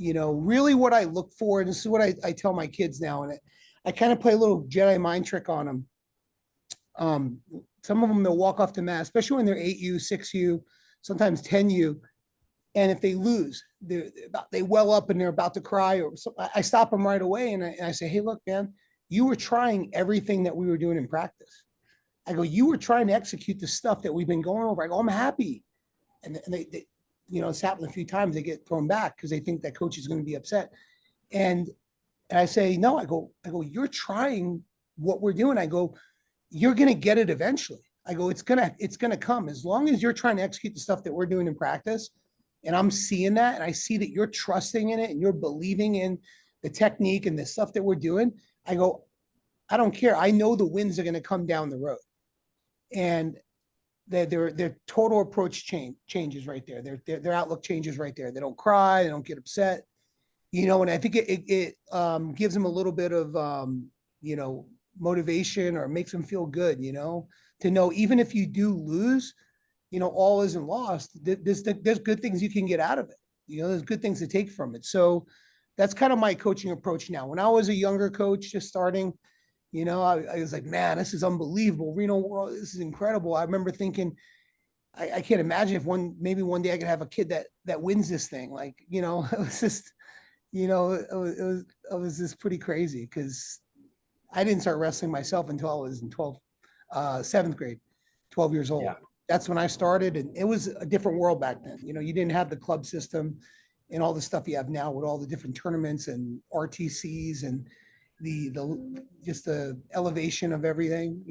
really what I look for, and this is what I tell my kids now, and I kind of play a little Jedi mind trick on them. Um, some of them, they'll walk off the mat, especially when they're 8U, 6U, sometimes 10U. And if they lose, they well up and they're about to cry, or so, I stop them right away and I say, hey, look, man, you were trying everything that we were doing in practice. I go, you were trying to execute the stuff that we've been going over. I go, I'm happy. And it's happened a few times. They get thrown back because they think that coach is going to be upset. And I say, no, you're trying what we're doing. I go, you're going to get it eventually. I go, it's going to come as long as you're trying to execute the stuff that we're doing in practice. And I'm seeing that, and I see that you're trusting in it and you're believing in the technique and the stuff that we're doing. I go, I don't care. I know the wins are going to come down the road. And their total approach changes right there. Their outlook changes right there. They don't cry. They don't get upset. And I think it gives them a little bit of, motivation, or makes them feel good, to know even if you do lose, all isn't lost. There's good things you can get out of it. There's good things to take from it. So that's kind of my coaching approach now. When I was a younger coach just starting, I was like, man, this is unbelievable. Reno World, this is incredible. I remember thinking, I can't imagine if maybe one day I could have a kid that wins this thing. Like, it was just, it was just pretty crazy because I didn't start wrestling myself until I was in 7th grade, 12 years old. Yeah. That's when I started, and it was a different world back then. You didn't have the club system and all the stuff you have now with all the different tournaments and RTCs and the just the elevation of everything,